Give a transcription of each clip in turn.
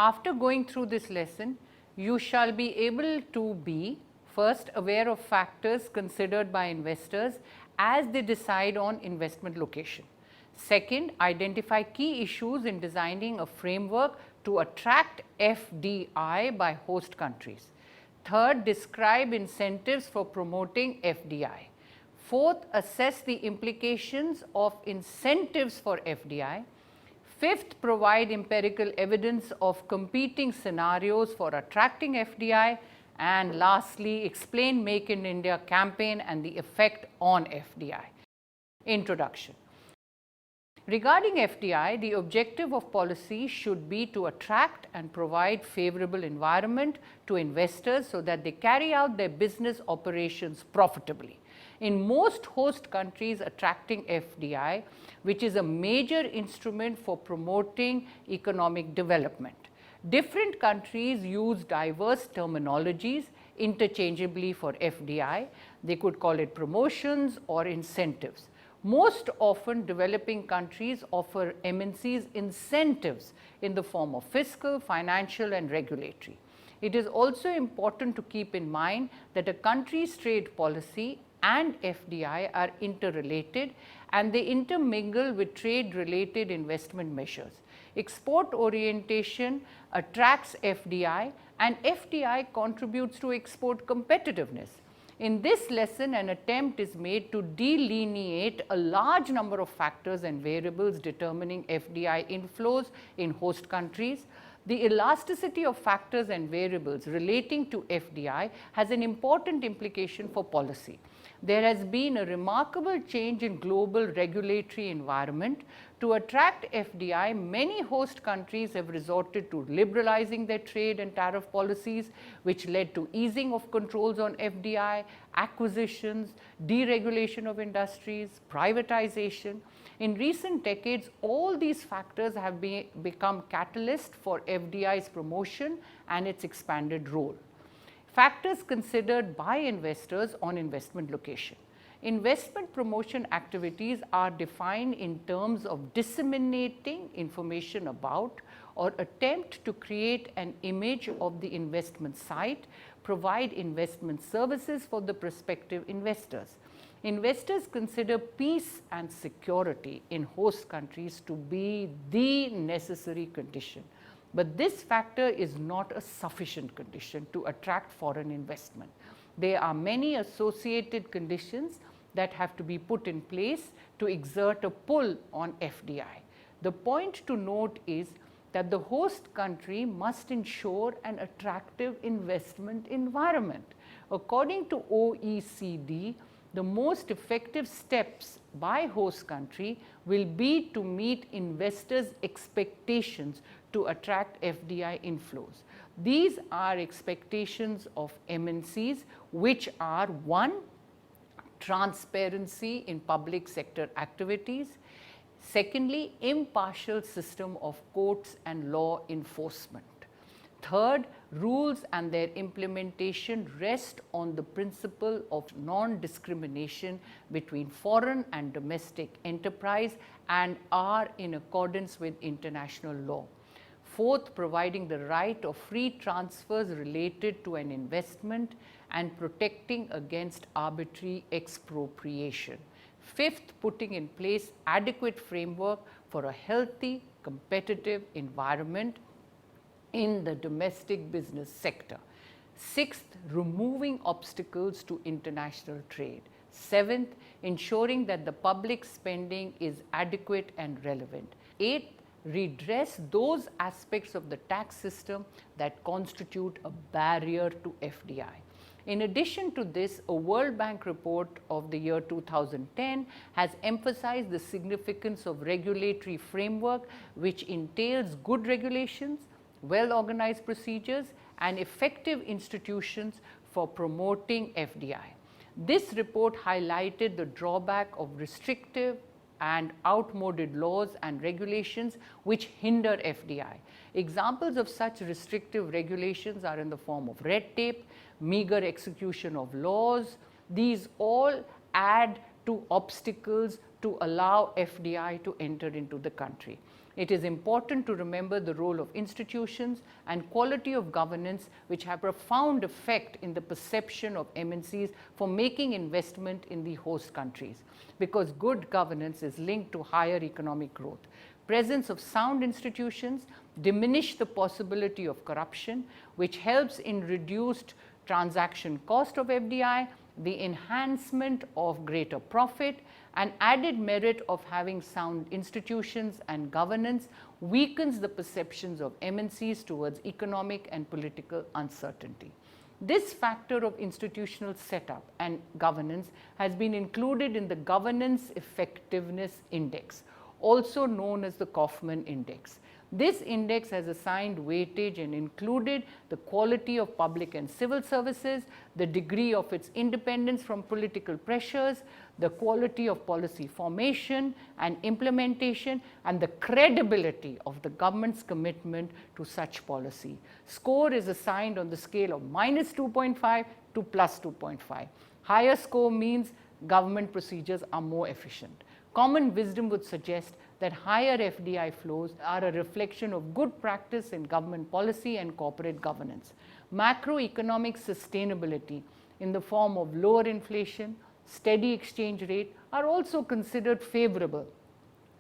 After going through this lesson, you shall be able to be first aware of factors considered by investors as they decide on investment location. Second, identify key issues in designing a framework to attract FDI by host countries. Third, describe incentives for promoting FDI. Fourth, assess the implications of incentives for FDI. Fifth, provide empirical evidence of competing scenarios for attracting FDI. And lastly, explain Make in India campaign and the effect on FDI. Introduction. Regarding FDI, the objective of policy should be to attract and provide favorable environment to investors so that they carry out their business operations profitably. In most host countries, attracting FDI, which is a major instrument for promoting economic development. Different countries use diverse terminologies interchangeably for FDI. They could call it promotions or incentives. Most often, developing countries offer MNCs incentives in the form of fiscal, financial, and regulatory. It is also important to keep in mind that a country's trade policy and FDI are interrelated and they intermingle with trade-related investment measures. Export orientation attracts FDI and FDI contributes to export competitiveness. In this lesson, an attempt is made to delineate a large number of factors and variables determining FDI inflows in host countries. The elasticity of factors and variables relating to FDI has an important implication for policy. There has been a remarkable change in global regulatory environment. To attract FDI, many host countries have resorted to liberalizing their trade and tariff policies, which led to easing of controls on FDI, acquisitions, deregulation of industries, privatization. In recent decades, all these factors have become catalysts for FDI's promotion and its expanded role. Factors considered by investors on investment location. Investment promotion activities are defined in terms of disseminating information about or attempt to create an image of the investment site, provide investment services for the prospective investors. Investors consider peace and security in host countries to be the necessary condition. But this factor is not a sufficient condition to attract foreign investment. There are many associated conditions that have to be put in place to exert a pull on FDI. The point to note is that the host country must ensure an attractive investment environment. According to OECD, the most effective steps by host country will be to meet investors' expectations to attract FDI inflows. These are expectations of MNCs, which are: 1, transparency in public sector activities; secondly, impartial system of courts and law enforcement; third, rules and their implementation rest on the principle of non-discrimination between foreign and domestic enterprise and are in accordance with international law; fourth, providing the right of free transfers related to an investment and protecting against arbitrary expropriation; fifth, putting in place adequate framework for a healthy, competitive environment in the domestic business sector; sixth, removing obstacles to international trade; seventh, ensuring that the public spending is adequate and relevant; eighth, redress those aspects of the tax system that constitute a barrier to FDI. In addition to this, a World Bank report of the year 2010 has emphasized the significance of regulatory framework, which entails good regulations, well-organized procedures, and effective institutions for promoting FDI. This report highlighted the drawback of restrictive and outmoded laws and regulations which hinder FDI. Examples of such restrictive regulations are in the form of red tape, meager execution of laws. These all add to obstacles to allow FDI to enter into the country. It is important to remember the role of institutions and quality of governance, which have profound effect in the perception of MNCs for making investment in the host countries, because good governance is linked to higher economic growth. Presence of sound institutions diminish the possibility of corruption, which helps in reduced transaction cost of FDI, the enhancement of greater profit, and added merit of having sound institutions and governance weakens the perceptions of MNCs towards economic and political uncertainty. This factor of institutional setup and governance has been included in the Governance Effectiveness Index, also known as the Kaufman Index. This index has assigned weightage and included the quality of public and civil services, the degree of its independence from political pressures, the quality of policy formation and implementation, and the credibility of the government's commitment to such policy. Score is assigned on the scale of -2.5 to +2.5. Higher score means government procedures are more efficient. Common wisdom would suggest that higher FDI flows are a reflection of good practice in government policy and corporate governance. Macroeconomic sustainability in the form of lower inflation, steady exchange rate are also considered favorable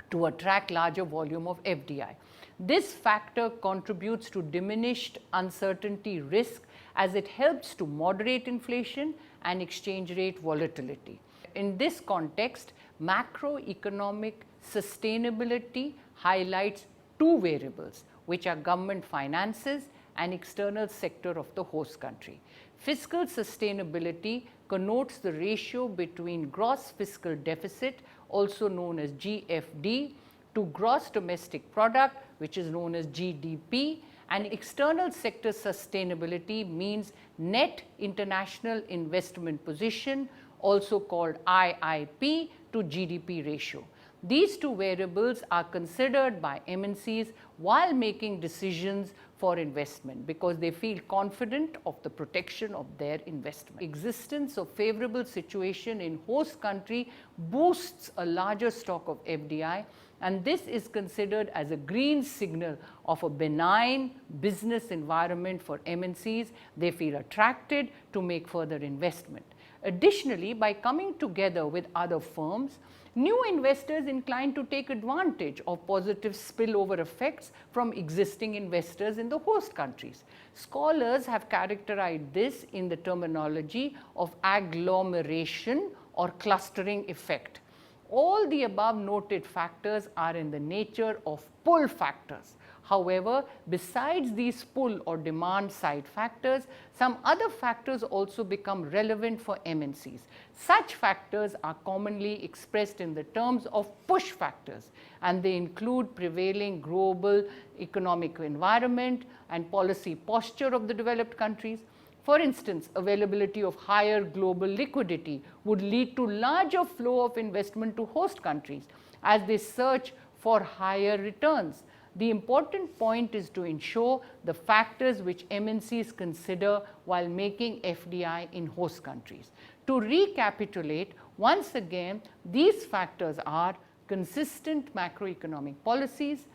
to attract larger volume of FDI. This factor contributes to diminished uncertainty risk as it helps to moderate inflation and exchange rate volatility. In this context, macroeconomic sustainability highlights two variables, which are government finances and external sector of the host country. Fiscal sustainability connotes the ratio between gross fiscal deficit, also known as GFD, to gross domestic product, which is known as GDP, and external sector sustainability means net international investment position, also called IIP, to GDP ratio. These two variables are considered by MNCs while making decisions for investment because they feel confident of the protection of their investment. Existence of favorable situation in host country boosts a larger stock of FDI, and this is considered as a green signal of a benign business environment for MNCs. They feel attracted to make further investment. Additionally, by coming together with other firms, new investors inclined to take advantage of positive spillover effects from existing investors in the host countries. Scholars have characterized this in the terminology of agglomeration or clustering effect. All the above noted factors are in the nature of pull factors. However, besides these pull or demand side factors, some other factors also become relevant for MNCs. Such factors are commonly expressed in the terms of push factors, and they include prevailing global economic environment and policy posture of the developed countries. For instance, availability of higher global liquidity would lead to larger flow of investment to host countries as they search for higher returns. The important point is to ensure the factors which MNCs consider while making FDI in host countries. To recapitulate, once again, these factors are consistent macroeconomic policies,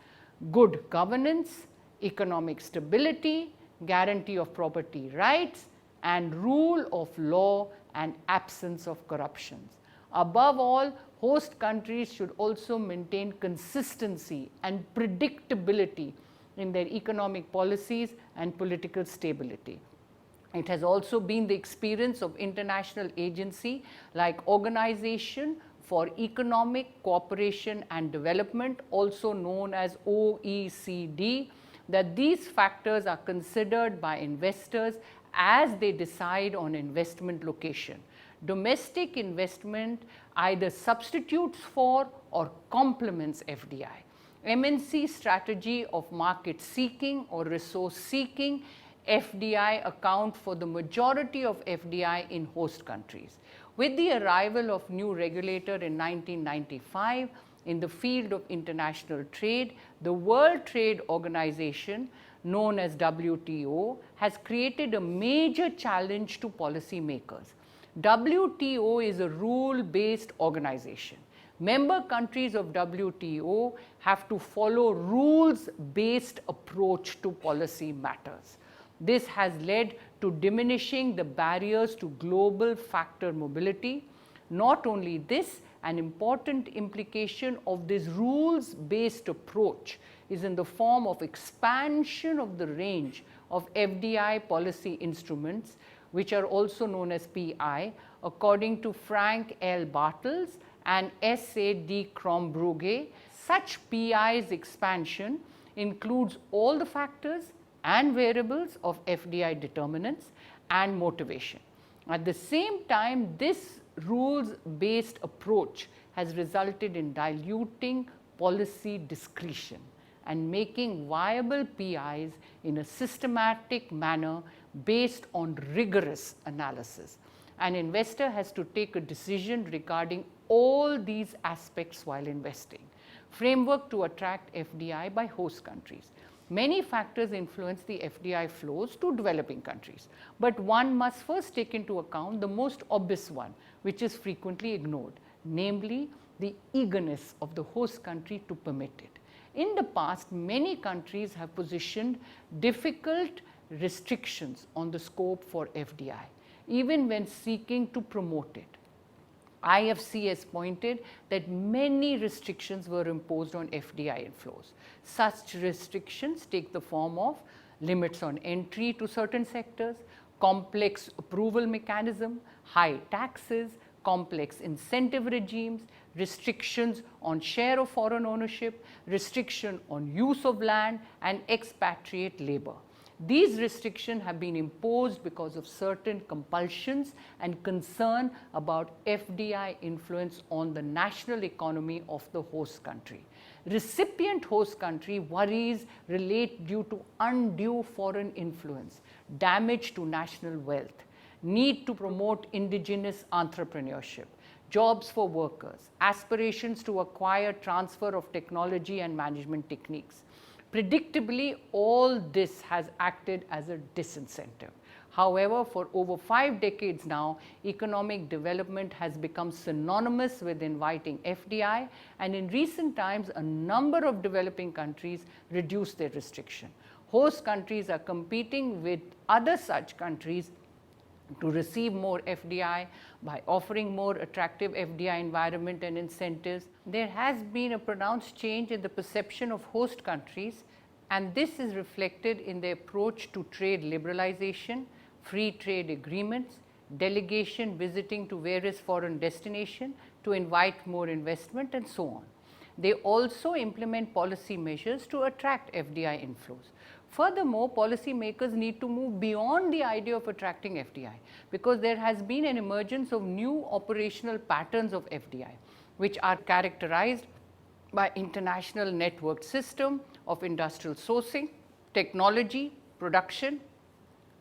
good governance, economic stability, guarantee of property rights, and rule of law and absence of corruptions. Above all, host countries should also maintain consistency and predictability in their economic policies and political stability. It has also been the experience of international agencies like Organization for Economic Cooperation and Development, also known as OECD, that these factors are considered by investors as they decide on investment location. Domestic investment either substitutes for or complements FDI. MNC strategy of market seeking or resource seeking FDI account for the majority of FDI in host countries. With the arrival of new regulator in 1995 in the field of international trade, the World Trade Organization, known as WTO, has created a major challenge to policymakers. WTO is a rule-based organization. Member countries of WTO have to follow rules-based approach to policy matters. This has led to diminishing the barriers to global factor mobility. Not only this, an important implication of this rules-based approach is in the form of expansion of the range of FDI policy instruments, which are also known as PI, according to Frank L. Bartels and S.A. de Krombrugge. Such PI's expansion includes all the factors and variables of FDI determinants and motivation. At the same time, this rules-based approach has resulted in diluting policy discretion and making viable PIs in a systematic manner based on rigorous analysis. An investor has to take a decision regarding all these aspects while investing. Framework to attract FDI by host countries. Many factors influence the FDI flows to developing countries, but one must first take into account the most obvious one, which is frequently ignored, namely the eagerness of the host country to permit it. In the past, many countries have positioned difficult restrictions on the scope for FDI, even when seeking to promote it. IFC has pointed that many restrictions were imposed on FDI inflows. Such restrictions take the form of limits on entry to certain sectors, complex approval mechanism, high taxes, complex incentive regimes, restrictions on share of foreign ownership, restriction on use of land, and expatriate labor. These restrictions have been imposed because of certain compulsions and concern about FDI influence on the national economy of the host country. Recipient host country worries relate due to undue foreign influence, damage to national wealth, need to promote indigenous entrepreneurship, jobs for workers, aspirations to acquire transfer of technology and management techniques. Predictably, all this has acted as a disincentive. However, for over 5 decades now, economic development has become synonymous with inviting FDI, and in recent times, a number of developing countries reduced their restriction. Host countries are competing with other such countries to receive more FDI by offering more attractive FDI environment and incentives. There has been a pronounced change in the perception of host countries, and this is reflected in their approach to trade liberalization, free trade agreements, delegation visiting to various foreign destinations to invite more investment, and so on. They also implement policy measures to attract FDI inflows. Furthermore, policymakers need to move beyond the idea of attracting FDI, because there has been an emergence of new operational patterns of FDI, which are characterized by international networked system of industrial sourcing, technology, production,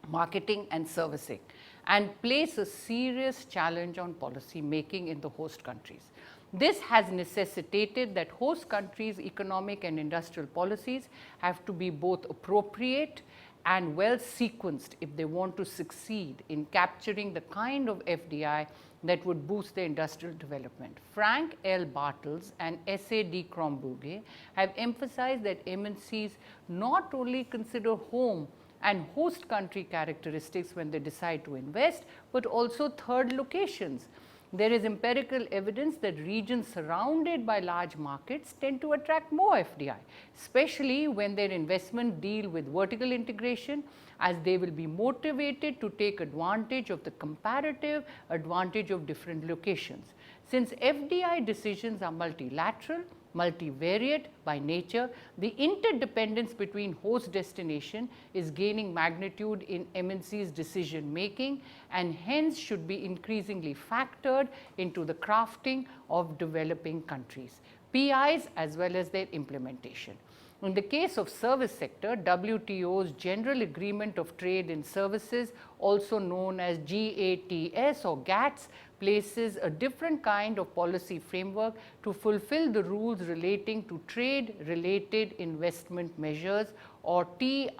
marketing, and servicing, and place a serious challenge on policy making in the host countries. This has necessitated that host countries' economic and industrial policies have to be both appropriate and well sequenced if they want to succeed in capturing the kind of FDI that would boost their industrial development. Frank L. Bartels and S.A. de Krombrugge have emphasized that MNCs not only consider home and host country characteristics when they decide to invest, but also third locations. There is empirical evidence that regions surrounded by large markets tend to attract more FDI, especially when their investment deal with vertical integration, as they will be motivated to take advantage of the comparative advantage of different locations. Since FDI decisions are multilateral, multivariate by nature, the interdependence between host destination is gaining magnitude in MNC's decision making, and hence should be increasingly factored into the crafting of developing countries, PIs as well as their implementation. In the case of service sector, WTO's General Agreement of Trade in Services, also known as GATS or GATS, places a different kind of policy framework to fulfill the rules relating to trade-related investment measures, or TRIMS,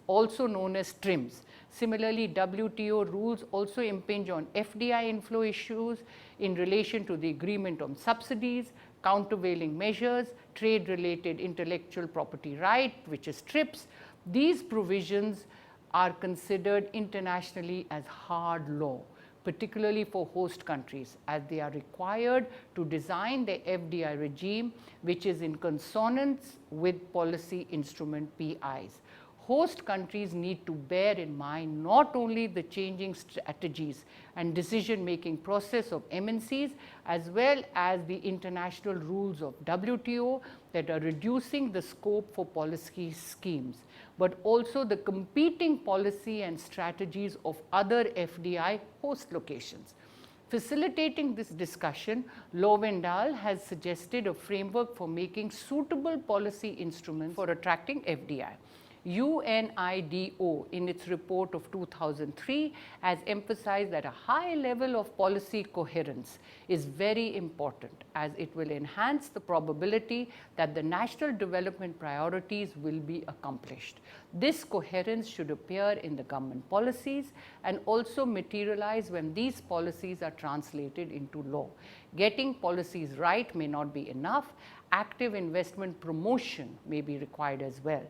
also known as TRIMS. Similarly, WTO rules also impinge on FDI inflow issues in relation to the agreement on subsidies, countervailing measures, trade-related intellectual property right, which is TRIPS. These provisions are considered internationally as hard law, particularly for host countries, as they are required to design the FDI regime which is in consonance with policy instrument PIs. Host countries need to bear in mind not only the changing strategies and decision-making process of MNCs, as well as the international rules of WTO that are reducing the scope for policy schemes, but also the competing policy and strategies of other FDI host locations. Facilitating this discussion, Lowendahl has suggested a framework for making suitable policy instruments for attracting FDI. UNIDO, in its report of 2003, has emphasized that a high level of policy coherence is very important, as it will enhance the probability that the national development priorities will be accomplished. This coherence should appear in the government policies and also materialize when these policies are translated into law. Getting policies right may not be enough. Active investment promotion may be required as well.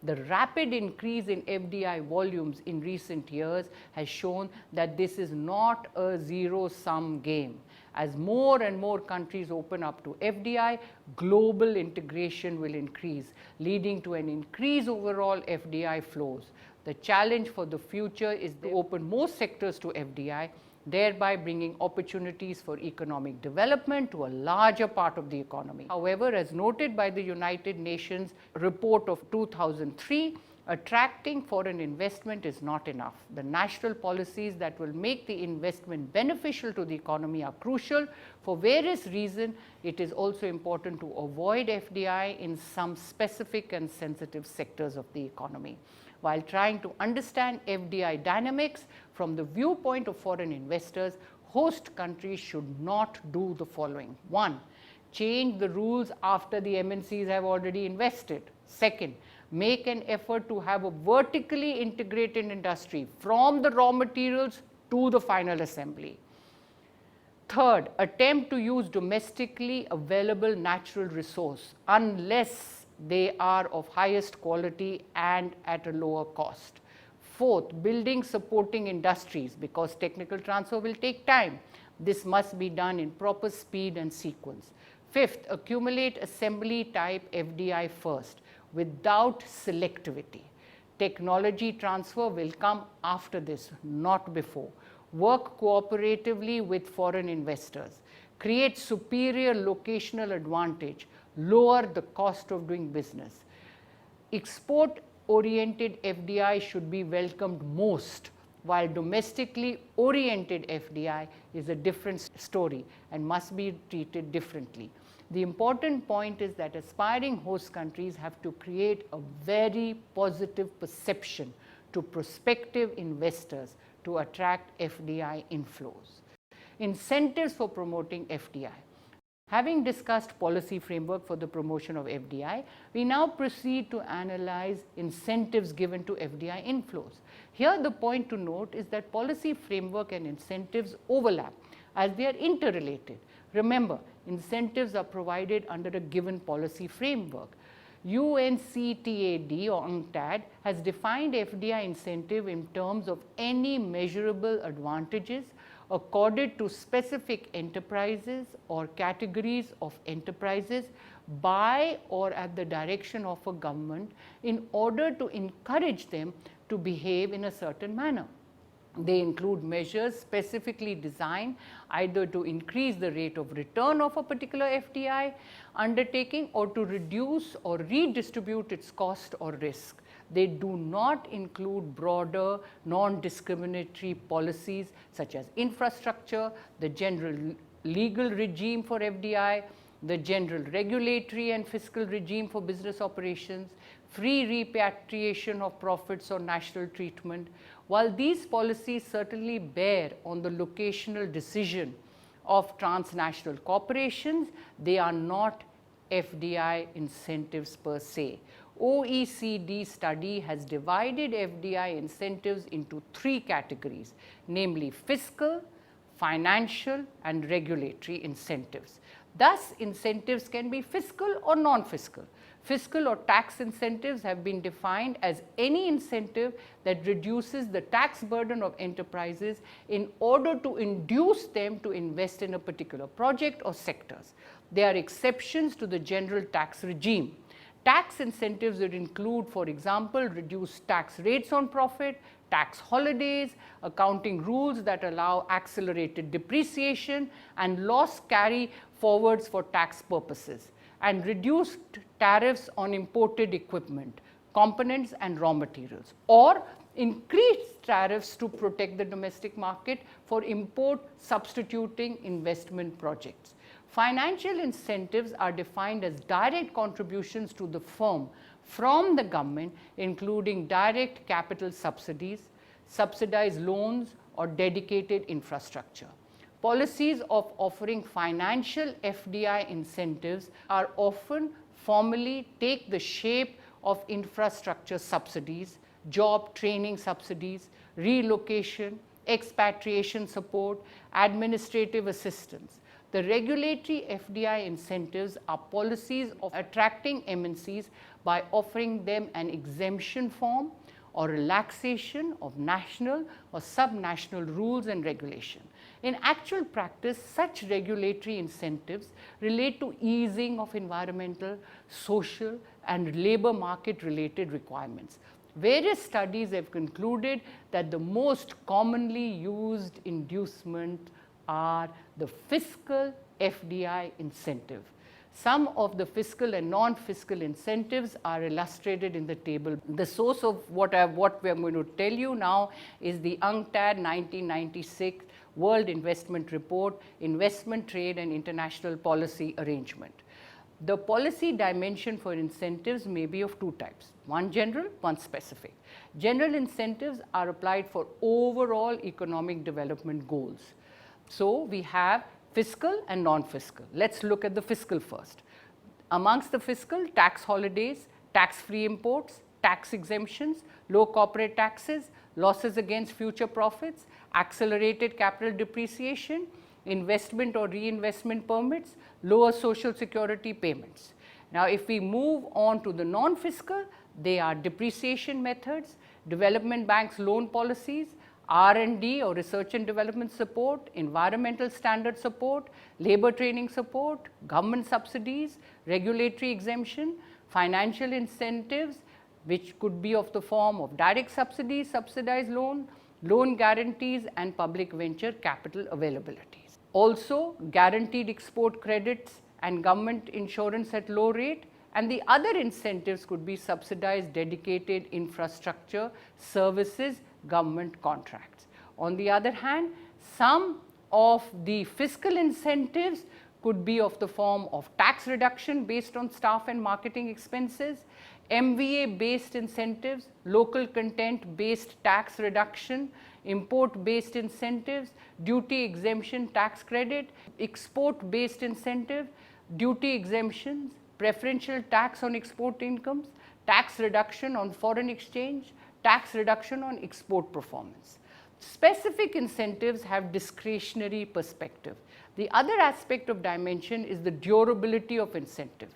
The rapid increase in FDI volumes in recent years has shown that this is not a zero-sum game. As more and more countries open up to FDI, global integration will increase, leading to an increase overall FDI flows. The challenge for the future is to open more sectors to FDI, thereby bringing opportunities for economic development to a larger part of the economy. However, as noted by the United Nations report of 2003, attracting foreign investment is not enough. The national policies that will make the investment beneficial to the economy are crucial. For various reasons, it is also important to avoid FDI in some specific and sensitive sectors of the economy. While trying to understand FDI dynamics from the viewpoint of foreign investors, host countries should not do the following. 1. Change the rules after the MNCs have already invested. Second, make an effort to have a vertically integrated industry from the raw materials to the final assembly. Third, attempt to use domestically available natural resource unless they are of highest quality and at a lower cost. Fourth, building supporting industries, because technical transfer will take time. This must be done in proper speed and sequence. Fifth, accumulate assembly type FDI first without selectivity. Technology transfer will come after this, not before. Work cooperatively with foreign investors. Create superior locational advantage. Lower the cost of doing business. Export-oriented FDI should be welcomed most, while domestically oriented FDI is a different story and must be treated differently. The important point is that aspiring host countries have to create a very positive perception to prospective investors to attract FDI inflows. Incentives for promoting FDI. Having discussed policy framework for the promotion of FDI, we now proceed to analyze incentives given to FDI inflows. Here the point to note is that policy framework and incentives overlap as they are interrelated. Remember, incentives are provided under a given policy framework. UNCTAD or UNCTAD has defined FDI incentive in terms of any measurable advantages accorded to specific enterprises or categories of enterprises by or at the direction of a government in order to encourage them to behave in a certain manner. They include measures specifically designed either to increase the rate of return of a particular FDI undertaking or to reduce or redistribute its cost or risk. They do not include broader non-discriminatory policies such as infrastructure, the general legal regime for FDI, the general regulatory and fiscal regime for business operations, free repatriation of profits or national treatment. While these policies certainly bear on the locational decision of transnational corporations, they are not FDI incentives per se. OECD study has divided FDI incentives into 3 categories, namely fiscal, financial and regulatory incentives. Thus, incentives can be fiscal or non-fiscal. Fiscal or tax incentives have been defined as any incentive that reduces the tax burden of enterprises in order to induce them to invest in a particular project or sectors. There are exceptions to the general tax regime. Tax incentives would include, for example, reduced tax rates on profit, tax holidays, accounting rules that allow accelerated depreciation and loss carry forwards for tax purposes, and reduced tariffs on imported equipment, components and raw materials, or increased tariffs to protect the domestic market for import substituting investment projects. Financial incentives are defined as direct contributions to the firm from the government, including direct capital subsidies, subsidized loans or dedicated infrastructure. Policies of offering financial FDI incentives are often formally take the shape of infrastructure subsidies, job training subsidies, relocation, expatriation support, administrative assistance. The regulatory FDI incentives are policies of attracting MNCs by offering them an exemption form or relaxation of national or subnational rules and regulation. In actual practice, such regulatory incentives relate to easing of environmental, social and labor market related requirements. Various studies have concluded that the most commonly used inducement are the fiscal FDI incentive. Some of the fiscal and non-fiscal incentives are illustrated in the table. The source of what we are going to tell you now is the UNCTAD 1996 World Investment Report, Investment, Trade and International Policy Arrangement. The policy dimension for incentives may be of 2 types, one general, one specific. General incentives are applied for overall economic development goals. So, we have fiscal and non-fiscal. Let's look at the fiscal first. Amongst the fiscal, tax holidays, tax-free imports, tax exemptions, low corporate taxes, losses against future profits, accelerated capital depreciation, investment or reinvestment permits, lower social security payments. Now, if we move on to the non-fiscal, they are depreciation methods, development banks loan policies, R&D or research and development support, environmental standard support, labor training support, government subsidies, regulatory exemption, financial incentives which could be of the form of direct subsidies, subsidized loan, loan guarantees and public venture capital availabilities. Also guaranteed export credits and government insurance at low rate, and the other incentives could be subsidized dedicated infrastructure, services, government contracts. On the other hand, some of the fiscal incentives could be of the form of tax reduction based on staff and marketing expenses, MVA based incentives, local content based tax reduction, import based incentives, duty exemption tax credit, export based incentive, duty exemptions, preferential tax on export incomes, tax reduction on foreign exchange, tax reduction on export performance. Specific incentives have discretionary perspective. The other aspect of dimension is the durability of incentive.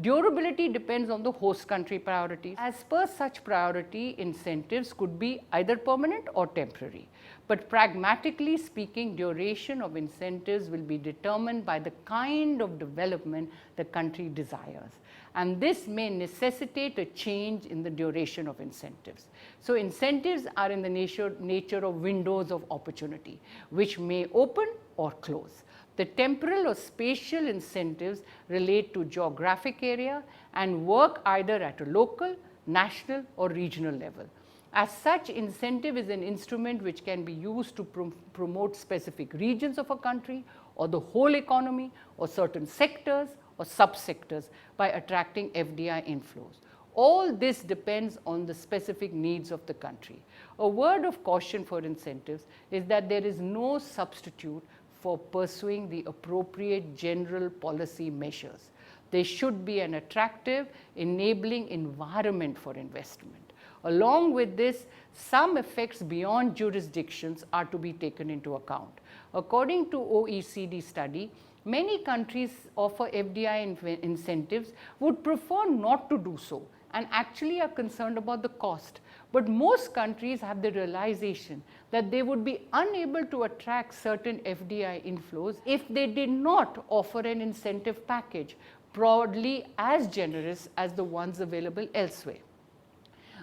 Durability depends on the host country priorities. As per such priority, incentives could be either permanent or temporary. But pragmatically speaking, duration of incentives will be determined by the kind of development the country desires. And this may necessitate a change in the duration of incentives. So, incentives are in the nature of windows of opportunity, which may open or close. The temporal or spatial incentives relate to geographic area and work either at a local, national or regional level. As such, incentive is an instrument which can be used to promote specific regions of a country or the whole economy or certain sectors or subsectors by attracting FDI inflows. All this depends on the specific needs of the country. A word of caution for incentives is that there is no substitute for pursuing the appropriate general policy measures. there should be an attractive, enabling environment for investment. Along with this, some effects beyond jurisdictions are to be taken into account. According to OECD study, many countries offer FDI incentives would prefer not to do so and actually are concerned about the cost. But most countries have the realization that they would be unable to attract certain FDI inflows if they did not offer an incentive package broadly as generous as the ones available elsewhere.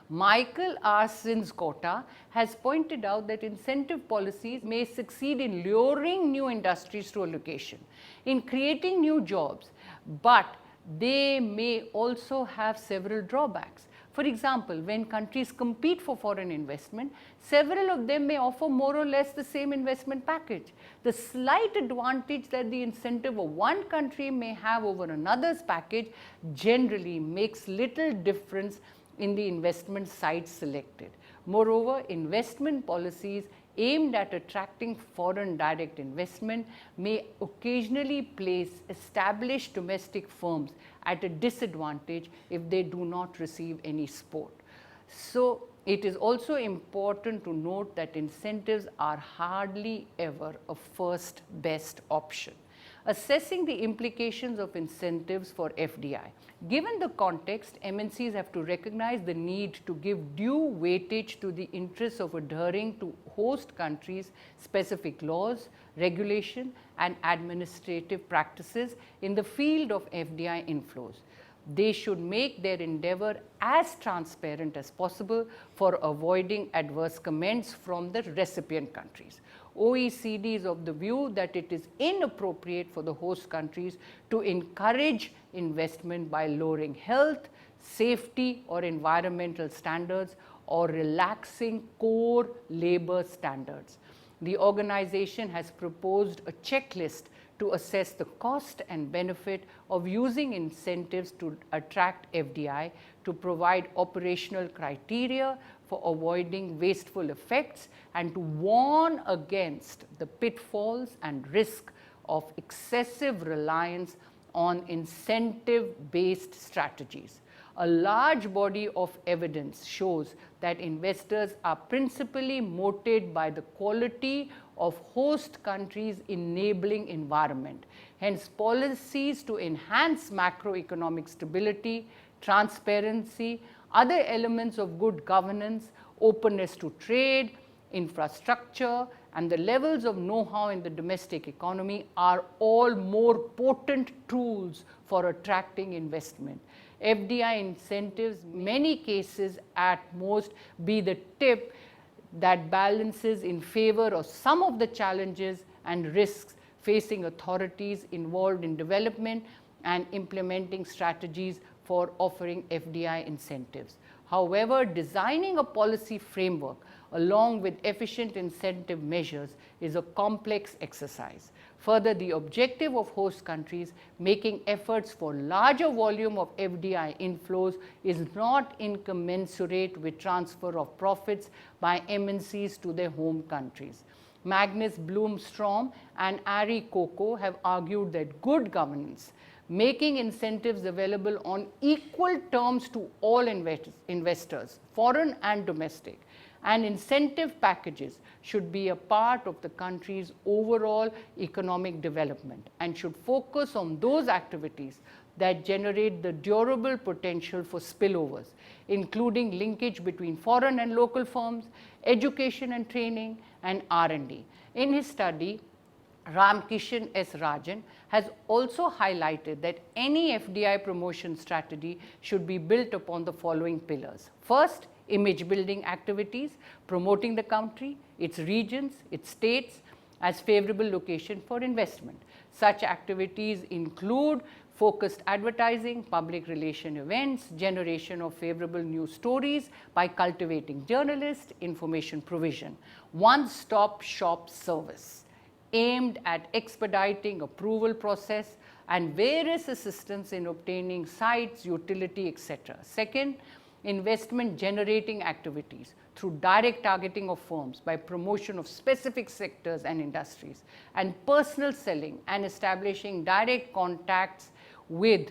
Michael Arsinsgota has pointed out that incentive policies may succeed in luring new industries to a location, in creating new jobs, but they may also have several drawbacks. For example, when countries compete for foreign investment, several of them may offer more or less the same investment package. The slight advantage that the incentive of one country may have over another's package generally makes little difference in the investment site selected. Moreover, investment policies aimed at attracting foreign direct investment may occasionally place established domestic firms at a disadvantage if they do not receive any support. So, it is also important to note that incentives are hardly ever a first best option. Assessing the implications of incentives for FDI. Given the context, MNCs have to recognize the need to give due weightage to the interests of adhering to host countries' specific laws, regulation, and administrative practices in the field of FDI inflows. They should make their endeavor as transparent as possible for avoiding adverse comments from the recipient countries. OECD is of the view that it is inappropriate for the host countries to encourage investment by lowering health, safety, or environmental standards or relaxing core labor standards. The organization has proposed a checklist to assess the cost and benefit of using incentives to attract FDI, to provide operational criteria for avoiding wasteful effects, and to warn against the pitfalls and risk of excessive reliance on incentive-based strategies. A large body of evidence shows that investors are principally motivated by the quality of host countries' enabling environment. Hence, policies to enhance macroeconomic stability, transparency, other elements of good governance, openness to trade, infrastructure, and the levels of know-how in the domestic economy are all more potent tools for attracting investment. FDI incentives, many cases at most, be the tip that balances in favor of some of the challenges and risks facing authorities involved in development and implementing strategies for offering FDI incentives. However, designing a policy framework along with efficient incentive measures is a complex exercise. Further, the objective of host countries making efforts for larger volume of FDI inflows is not incommensurate with transfer of profits by MNCs to their home countries. Magnus Blomstrom and Ari Coco have argued that good governance, making incentives available on equal terms to all investors, foreign and domestic, and incentive packages should be a part of the country's overall economic development and should focus on those activities that generate the durable potential for spillovers, including linkage between foreign and local firms, education and training, and R&D. In his study, Ramkishan S. Rajan has also highlighted that any FDI promotion strategy should be built upon the following pillars. First, image building activities, promoting the country, its regions, its states as favorable location for investment. Such activities include focused advertising, public relation events, generation of favorable news stories by cultivating journalists, information provision, one-stop shop service aimed at expediting approval process and various assistance in obtaining sites, utility, etc. Second, investment generating activities through direct targeting of firms by promotion of specific sectors and industries, and personal selling and establishing direct contacts with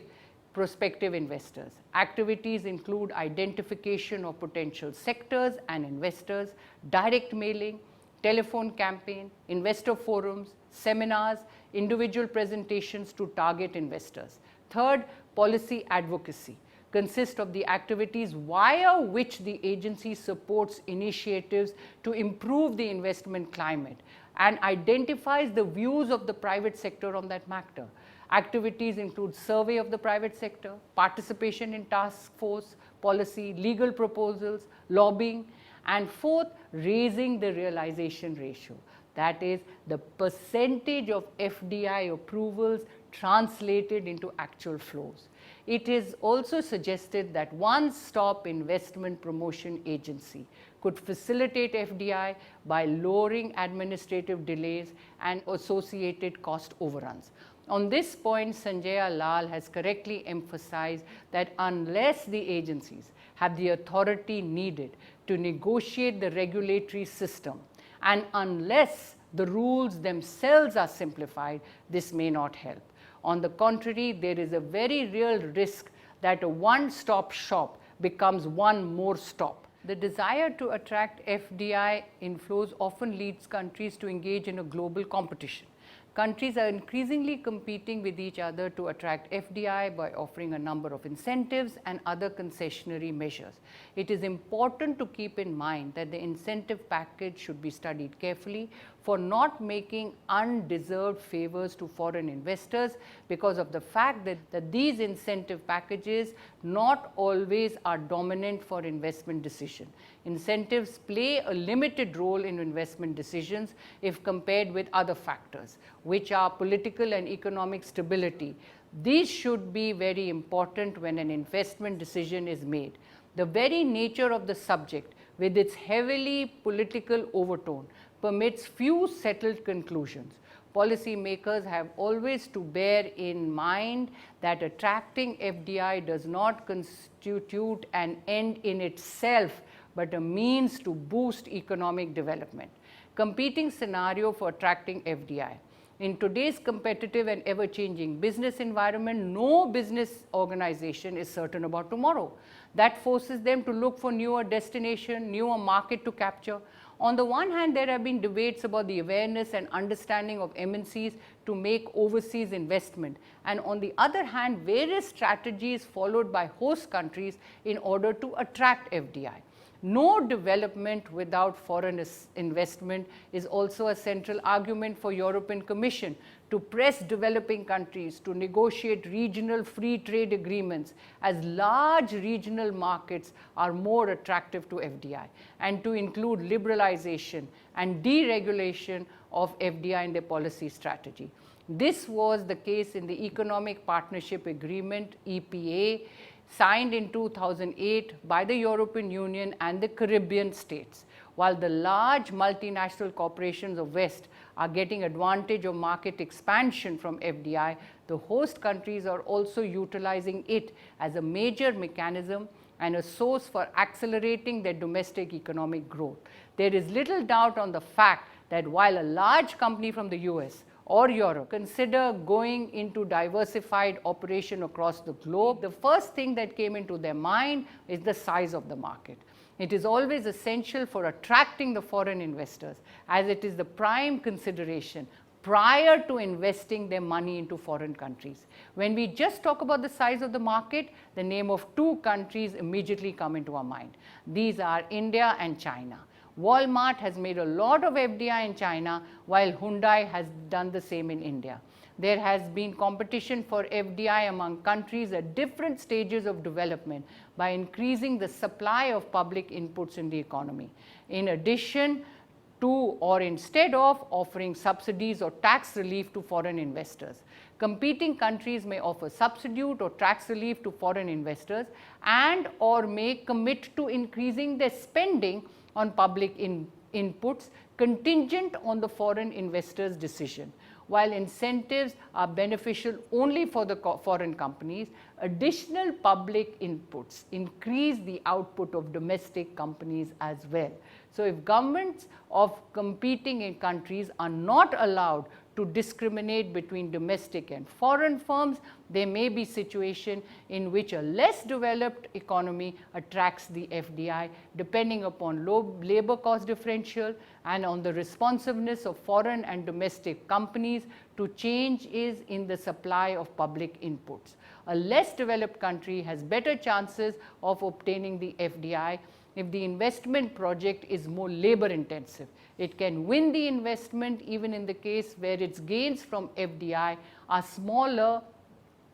prospective investors. Activities include identification of potential sectors and investors, direct mailing, telephone campaign, investor forums, seminars, individual presentations to target investors. Third, policy advocacy consists of the activities via which the agency supports initiatives to improve the investment climate and identifies the views of the private sector on that matter. Activities include survey of the private sector, participation in task force, policy, legal proposals, lobbying, and fourth, raising the realization ratio. That is the percentage of FDI approvals translated into actual flows. It is also suggested that one-stop investment promotion agency could facilitate FDI by lowering administrative delays and associated cost overruns. On this point, Sanjaya Lal has correctly emphasized that unless the agencies have the authority needed to negotiate the regulatory system and unless the rules themselves are simplified, this may not help. On the contrary, there is a very real risk that a one-stop shop becomes one more stop. The desire to attract FDI inflows often leads countries to engage in a global competition. Countries are increasingly competing with each other to attract FDI by offering a number of incentives and other concessionary measures. It is important to keep in mind that the incentive package should be studied carefully for not making undeserved favors to foreign investors because of the fact that these incentive packages not always are dominant for investment decision. Incentives play a limited role in investment decisions if compared with other factors, which are political and economic stability. These should be very important when an investment decision is made. The very nature of the subject, with its heavily political overtone, permits few settled conclusions. Policymakers have always to bear in mind that attracting FDI does not constitute an end in itself, but a means to boost economic development. Competing scenario for attracting FDI. In today's competitive and ever-changing business environment, no business organization is certain about tomorrow. That forces them to look for newer destination, newer market to capture. On the one hand, there have been debates about the awareness and understanding of MNCs to make overseas investment, and on the other hand, various strategies followed by host countries in order to attract FDI. No development without foreign investment is also a central argument for European Commission to press developing countries to negotiate regional free trade agreements as large regional markets are more attractive to FDI, and to include liberalization and deregulation of FDI in their policy strategy. This was the case in the Economic Partnership Agreement (EPA) signed in 2008 by the European Union and the Caribbean states. While the large multinational corporations of West are getting advantage of market expansion from FDI, the host countries are also utilizing it as a major mechanism and a source for accelerating their domestic economic growth. There is little doubt on the fact that while a large company from the US or Europe consider going into diversified operation across the globe, the first thing that came into their mind is the size of the market. It is always essential for attracting the foreign investors, as it is the prime consideration prior to investing their money into foreign countries. When we just talk about the size of the market, the name of two countries immediately come into our mind. These are India and China. Walmart has made a lot of FDI in China, while Hyundai has done the same in India. There has been competition for FDI among countries at different stages of development by increasing the supply of public inputs in the economy, in addition to or instead of offering subsidies or tax relief to foreign investors. Competing countries may offer substitute or tax relief to foreign investors and or may commit to increasing their spending on public inputs contingent on the foreign investor's decision. While incentives are beneficial only for the foreign companies, additional public inputs increase the output of domestic companies as well. So if governments of competing in countries are not allowed to discriminate between domestic and foreign firms. There may be situations in which a less developed economy attracts the FDI depending upon low labor cost differential and on the responsiveness of foreign and domestic companies to changes in the supply of public inputs. A less developed country has better chances of obtaining the FDI if the investment project is more labor intensive. It can win the investment even in the case where its gains from FDI are smaller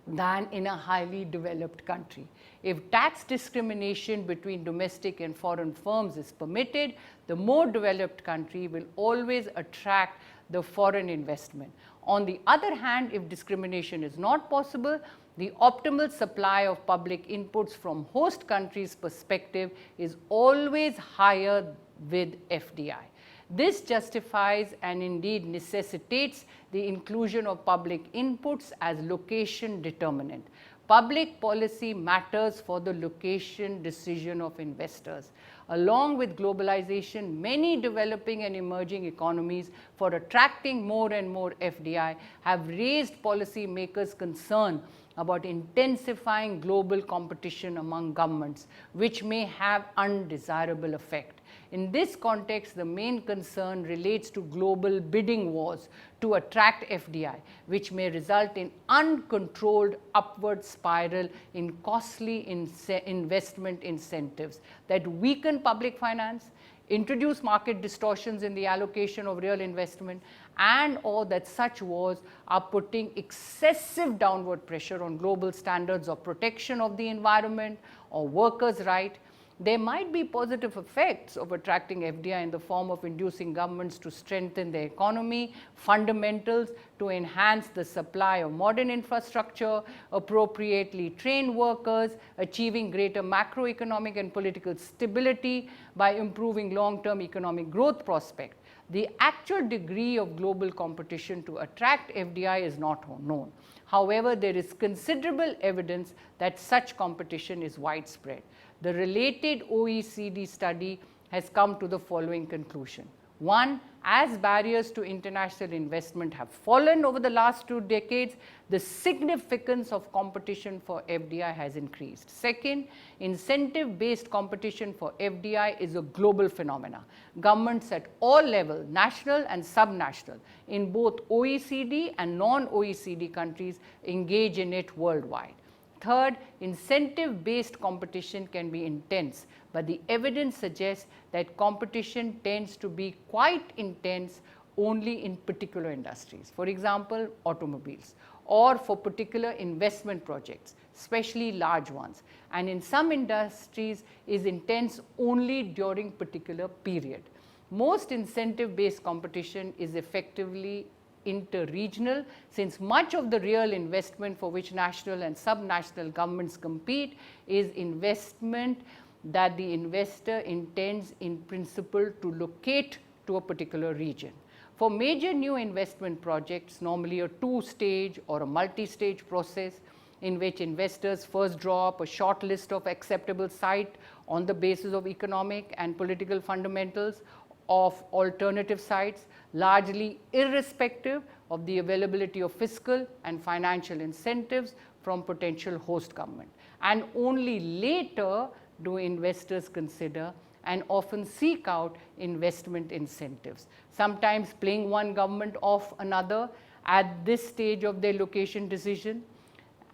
than in a highly developed country. If tax discrimination between domestic and foreign firms is permitted, the more developed country will always attract the foreign investment. On the other hand, if discrimination is not possible, the optimal supply of public inputs from host countries' perspective is always higher with FDI. This justifies and indeed necessitates the inclusion of public inputs as location determinant. Public policy matters for the location decision of investors. Along with globalization, many developing and emerging economies, for attracting more and more FDI, have raised policymakers' concern about intensifying global competition among governments, which may have undesirable effect. In this context, the main concern relates to global bidding wars to attract FDI, which may result in uncontrolled upward spiral in costly investment incentives that weaken public finance, introduce market distortions in the allocation of real investment, and or that such wars are putting excessive downward pressure on global standards of protection of the environment or workers' rights. There might be positive effects of attracting FDI in the form of inducing governments to strengthen their economy, fundamentals to enhance the supply of modern infrastructure, appropriately trained workers, achieving greater macroeconomic and political stability by improving long-term economic growth prospects. The actual degree of global competition to attract FDI is not known. However, there is considerable evidence that such competition is widespread. The related OECD study has come to the following conclusion. One, as barriers to international investment have fallen over the last 2 decades, the significance of competition for FDI has increased. Second, incentive-based competition for FDI is a global phenomenon. Governments at all levels, national and subnational, in both OECD and non-OECD countries engage in it worldwide. Third, incentive-based competition can be intense, but the evidence suggests that competition tends to be quite intense only in particular industries. For example, automobiles, or for particular investment projects, especially large ones. And in some industries is intense only during particular period. Most incentive-based competition is effectively interregional, since much of the real investment for which national and subnational governments compete is investment that the investor intends in principle to locate to a particular region. For major new investment projects, normally a 2-stage or a multi-stage process in which investors first draw up a short list of acceptable sites on the basis of economic and political fundamentals of alternative sites, largely irrespective of the availability of fiscal and financial incentives from potential host government. And only later do investors consider and often seek out investment incentives, sometimes playing one government off another at this stage of their location decision.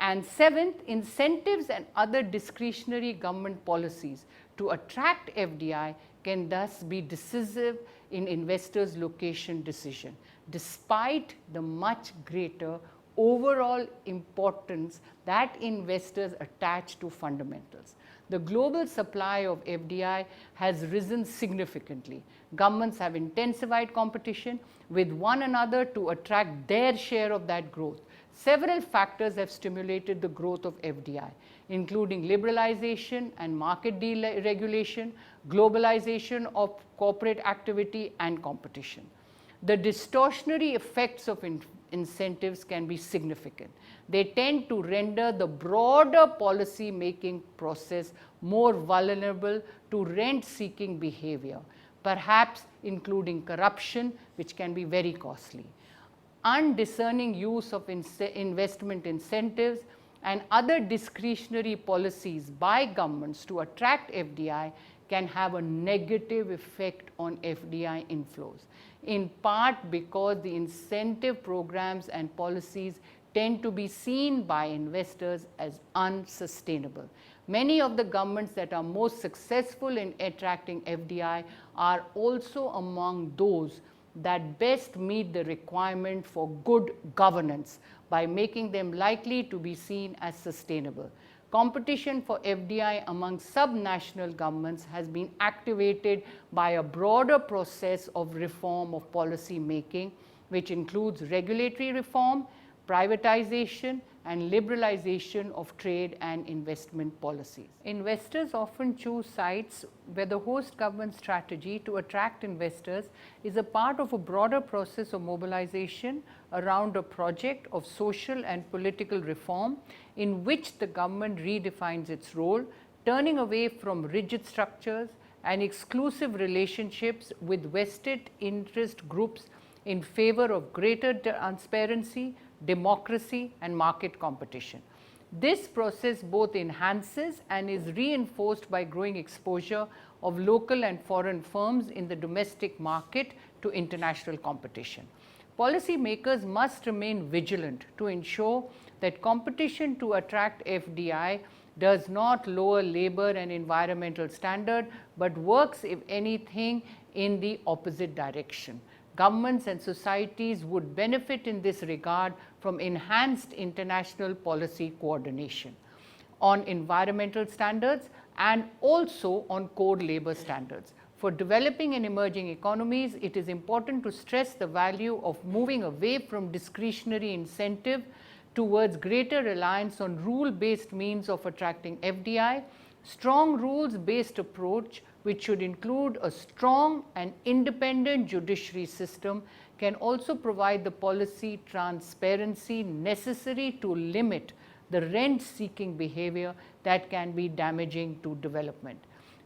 And seventh, incentives and other discretionary government policies to attract FDI can thus be decisive in investors' location decision, despite the much greater overall importance that investors attach to fundamentals. The global supply of FDI has risen significantly. Governments have intensified competition with one another to attract their share of that growth. Several factors have stimulated the growth of FDI, including liberalization and market deregulation, globalization of corporate activity, and competition. The distortionary effects of incentives can be significant. They tend to render the broader policy making process more vulnerable to rent-seeking behavior, perhaps including corruption, which can be very costly. undiscerning use of investment incentives and other discretionary policies by governments to attract FDI can have a negative effect on FDI inflows, in part because the incentive programs and policies tend to be seen by investors as unsustainable. Many of the governments that are most successful in attracting FDI are also among those that best meet the requirement for good governance by making them likely to be seen as sustainable. Competition for FDI among subnational governments has been activated by a broader process of reform of policy making, which includes regulatory reform, privatization, and liberalization of trade and investment policies. Investors often choose sites where the host government strategy to attract investors is a part of a broader process of mobilization around a project of social and political reform in which the government redefines its role, turning away from rigid structures and exclusive relationships with vested interest groups in favor of greater transparency, democracy, and market competition. This process both enhances and is reinforced by growing exposure of local and foreign firms in the domestic market to international competition. Policy makers must remain vigilant to ensure that competition to attract FDI does not lower labor and environmental standard, but works, if anything, in the opposite direction. Governments and societies would benefit in this regard from enhanced international policy coordination on environmental standards and also on core labor standards. For developing and emerging economies, it is important to stress the value of moving away from discretionary incentive towards greater reliance on rule-based means of attracting FDI. Strong rules-based approach, which should include a strong and independent judiciary system, can also provide the policy transparency necessary to limit the rent-seeking behavior that can be damaging to development.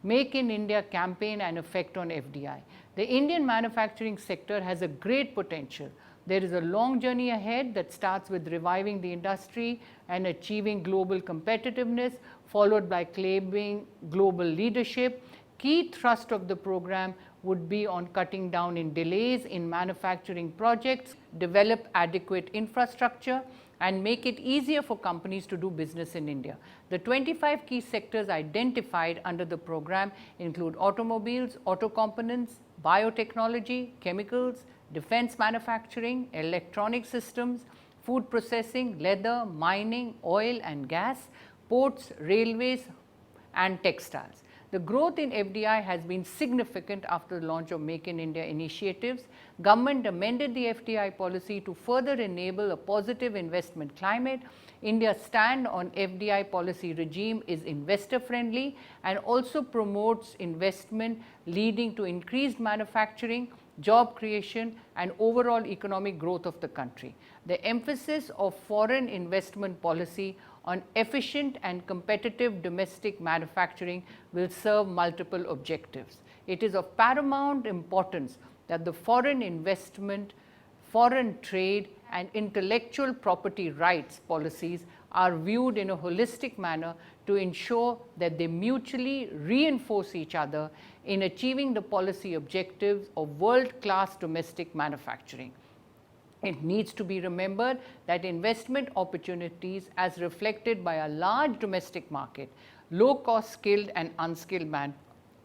Make in India campaign and effect on FDI. The Indian manufacturing sector has a great potential. There is a long journey ahead that starts with reviving the industry and achieving global competitiveness, followed by claiming global leadership. Key thrust of the program would be on cutting down in delays in manufacturing projects, develop adequate infrastructure, and make it easier for companies to do business in India. The 25 key sectors identified under the program include automobiles, auto components, biotechnology, chemicals, defense manufacturing, electronic systems, food processing, leather, mining, oil and gas, ports, railways, and textiles. The growth in FDI has been significant after the launch of Make in India initiatives. Government amended the FDI policy to further enable a positive investment climate. India's stand on FDI policy regime is investor friendly and also promotes investment, leading to increased manufacturing, job creation, and overall economic growth of the country. The emphasis of foreign investment policy on efficient and competitive domestic manufacturing will serve multiple objectives. It is of paramount importance that the foreign investment, foreign trade, and intellectual property rights policies are viewed in a holistic manner to ensure that they mutually reinforce each other in achieving the policy objectives of world-class domestic manufacturing. It needs to be remembered that investment opportunities as reflected by a large domestic market, low-cost skilled and unskilled man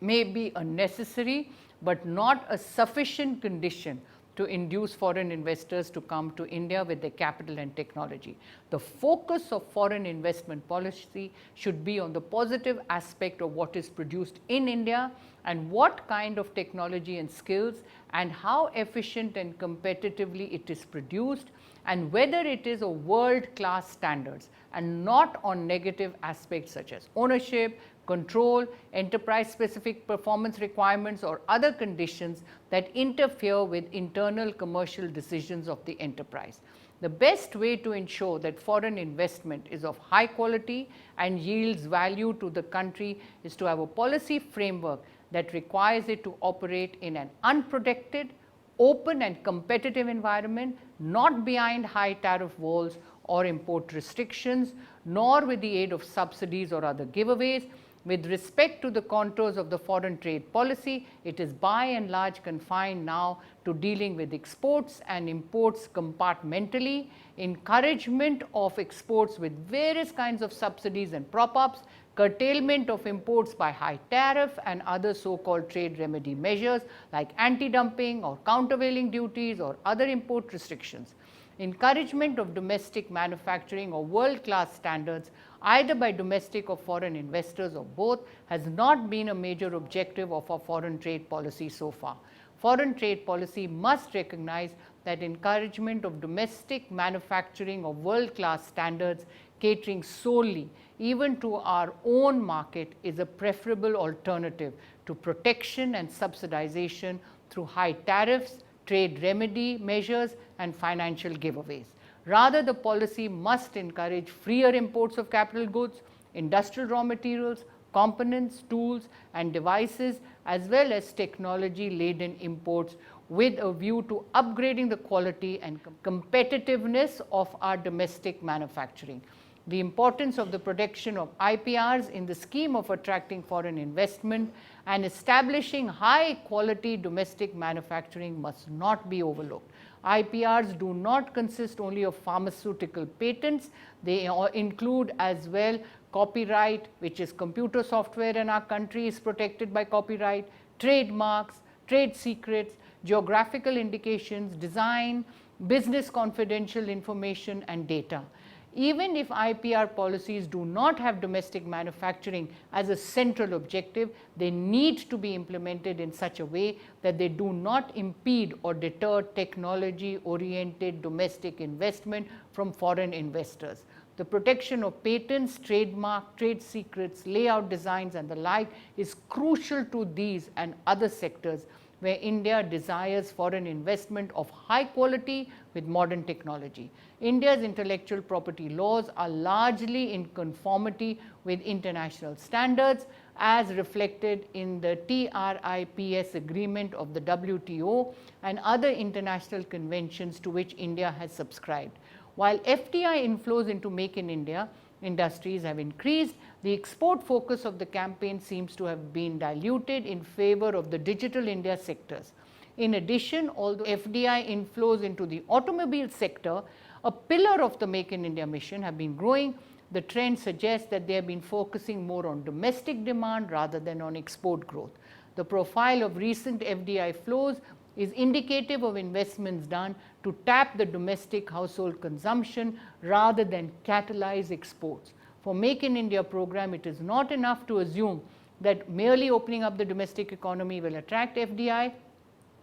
may be a necessary but not a sufficient condition to induce foreign investors to come to India with their capital and technology. The focus of foreign investment policy should be on the positive aspect of what is produced in India and what kind of technology and skills and how efficient and competitively it is produced and whether it is a world-class standards and not on negative aspects such as ownership, control, enterprise-specific performance requirements or other conditions that interfere with internal commercial decisions of the enterprise. The best way to ensure that foreign investment is of high quality and yields value to the country is to have a policy framework that requires it to operate in an unprotected, open and competitive environment, not behind high tariff walls or import restrictions, nor with the aid of subsidies or other giveaways. With respect to the contours of the foreign trade policy, it is by and large confined now to dealing with exports and imports compartmentally, encouragement of exports with various kinds of subsidies and prop-ups, curtailment of imports by high tariff and other so-called trade remedy measures like anti-dumping or countervailing duties or other import restrictions. Encouragement of domestic manufacturing or world-class standards either by domestic or foreign investors or both has not been a major objective of our foreign trade policy so far. Foreign trade policy must recognize that encouragement of domestic manufacturing of world-class standards catering solely even to our own market is a preferable alternative to protection and subsidization through high tariffs, trade remedy measures and financial giveaways. Rather, the policy must encourage freer imports of capital goods, industrial raw materials, components, tools and devices as well as technology-laden imports with a view to upgrading the quality and competitiveness of our domestic manufacturing. The importance of the protection of IPRs in the scheme of attracting foreign investment and establishing high quality domestic manufacturing must not be overlooked. IPRs do not consist only of pharmaceutical patents, they include as well copyright, which is computer software in our country is protected by copyright, trademarks, trade secrets, geographical indications, design, business confidential information and data. Even if IPR policies do not have domestic manufacturing as a central objective, they need to be implemented in such a way that they do not impede or deter technology-oriented domestic investment from foreign investors. The protection of patents, trademark, trade secrets, layout designs and the like is crucial to these and other sectors where India desires foreign investment of high quality with modern technology. India's intellectual property laws are largely in conformity with international standards as reflected in the TRIPS agreement of the WTO and other international conventions to which India has subscribed. While FDI inflows into Make in India industries have increased, the export focus of the campaign seems to have been diluted in favor of the digital India sectors. In addition, although FDI inflows into the automobile sector, a pillar of the Make in India mission, have been growing, the trend suggests that they have been focusing more on domestic demand rather than on export growth. The profile of recent FDI flows is indicative of investments done to tap the domestic household consumption rather than catalyze exports. For Make in India program, it is not enough to assume that merely opening up the domestic economy will attract FDI.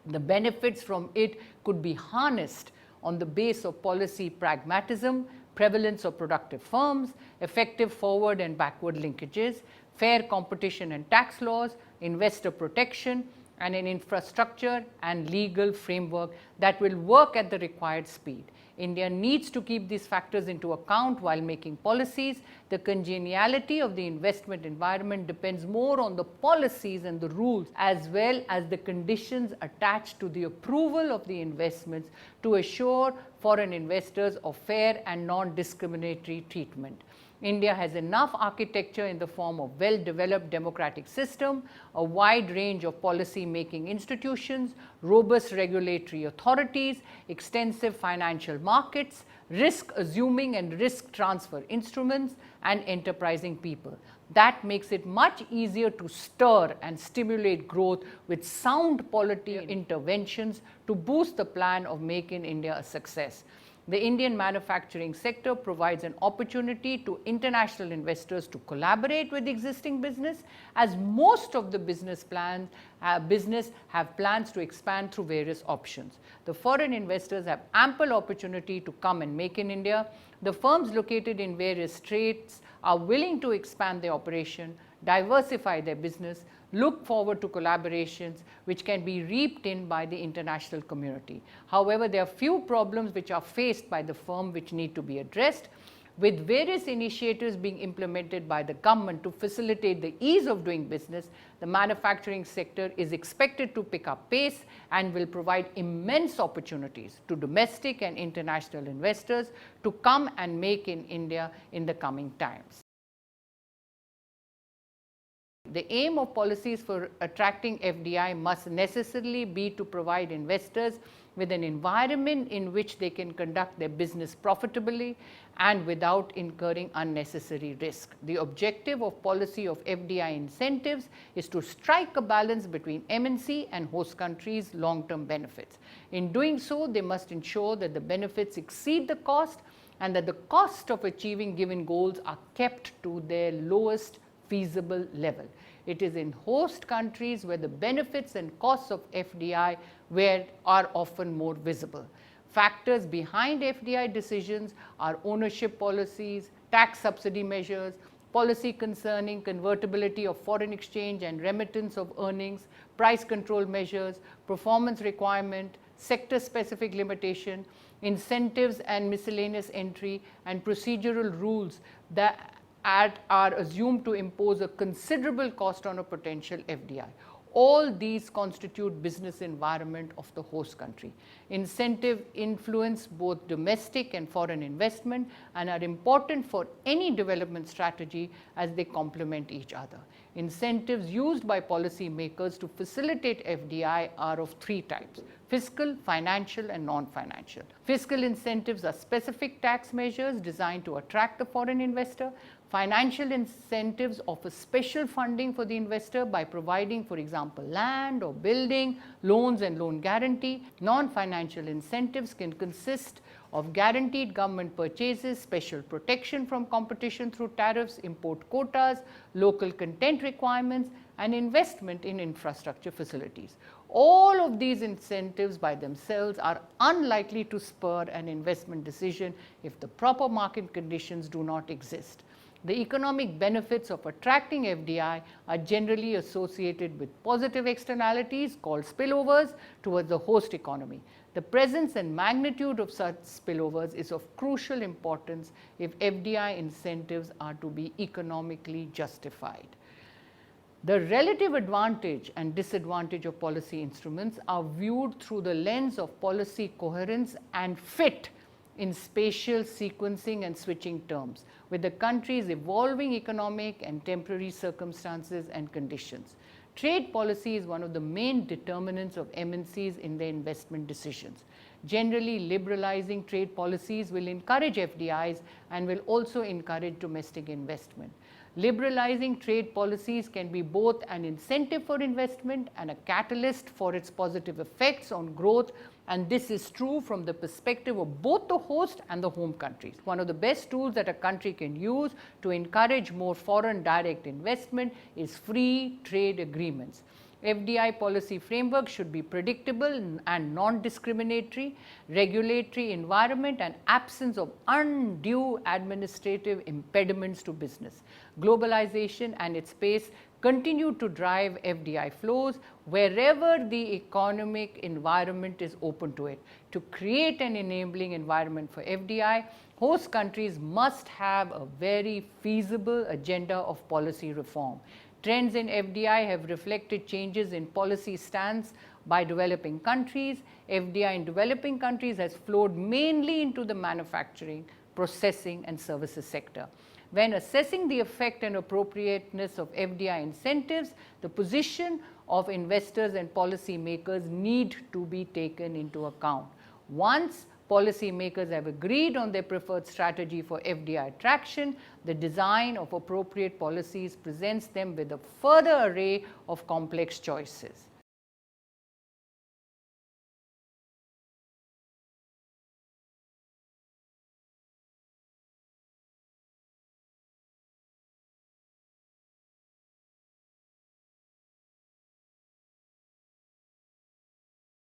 The benefits from it could be harnessed on the base of policy pragmatism, prevalence of productive firms, effective forward and backward linkages, fair competition and tax laws, investor protection, and an infrastructure and legal framework that will work at the required speed. India needs to keep these factors into account while making policies. The congeniality of the investment environment depends more on the policies and the rules as well as the conditions attached to the approval of the investments to assure foreign investors of fair and non-discriminatory treatment. India has enough architecture in the form of well-developed democratic system, a wide range of policy-making institutions, robust regulatory authorities, extensive financial markets, risk-assuming and risk-transfer instruments, and enterprising people. That makes it much easier to stir and stimulate growth with sound policy interventions to boost the plan of Make in India a success. The Indian manufacturing sector provides an opportunity to international investors to collaborate with existing business, as most of the business have plans to expand through various options. The foreign investors have ample opportunity to come and make in India. The firms located in various states are willing to expand their operation, diversify their business, look forward to collaborations which can be reaped in by the international community. However, there are few problems which are faced by the firm which need to be addressed. With various initiatives being implemented by the government to facilitate the ease of doing business, the manufacturing sector is expected to pick up pace and will provide immense opportunities to domestic and international investors to come and make in India in the coming times. The aim of policies for attracting FDI must necessarily be to provide investors with an environment in which they can conduct their business profitably and without incurring unnecessary risk. The objective of policy of FDI incentives is to strike a balance between MNC and host countries' long-term benefits. In doing so, they must ensure that the benefits exceed the cost and that the cost of achieving given goals are kept to their lowest feasible level. It is in host countries where the benefits and costs of FDI are often more visible. Factors behind FDI decisions are ownership policies, tax subsidy measures, policy concerning convertibility of foreign exchange and remittance of earnings, price control measures, performance requirement, sector-specific limitation, incentives and miscellaneous entry, and procedural rules that are assumed to impose a considerable cost on a potential FDI. All these constitute business environment of the host country. Incentive influence both domestic and foreign investment and are important for any development strategy as they complement each other. Incentives used by policy makers to facilitate FDI are of three types: fiscal, financial, and non-financial. Fiscal incentives are specific tax measures designed to attract the foreign investor. Financial incentives offer special funding for the investor by providing, for example, land or building, loans and loan guarantee. Non-financial incentives can consist of guaranteed government purchases, special protection from competition through tariffs, import quotas, local content requirements, and investment in infrastructure facilities. All of these incentives by themselves are unlikely to spur an investment decision if the proper market conditions do not exist. The economic benefits of attracting FDI are generally associated with positive externalities called spillovers towards the host economy. The presence and magnitude of such spillovers is of crucial importance if FDI incentives are to be economically justified. The relative advantage and disadvantage of policy instruments are viewed through the lens of policy coherence and fit in spatial sequencing and switching terms with the country's evolving economic and temporary circumstances and conditions. Trade policy is one of the main determinants of MNCs in their investment decisions. Generally, liberalizing trade policies will encourage FDIs and will also encourage domestic investment. Liberalizing trade policies can be both an incentive for investment and a catalyst for its positive effects on growth, and this is true from the perspective of both the host and the home countries. One of the best tools that a country can use to encourage more foreign direct investment is free trade agreements. FDI policy framework should be predictable and non-discriminatory, regulatory environment and absence of undue administrative impediments to business. Globalization and its pace continue to drive FDI flows wherever the economic environment is open to it. To create an enabling environment for FDI, host countries must have a very feasible agenda of policy reform. Trends in FDI have reflected changes in policy stance by developing countries. FDI in developing countries has flowed mainly into the manufacturing, processing and services sector. When assessing the effect and appropriateness of FDI incentives, the position of investors and policy makers need to be taken into account. Once policy makers have agreed on their preferred strategy for FDI attraction, the design of appropriate policies presents them with a further array of complex choices.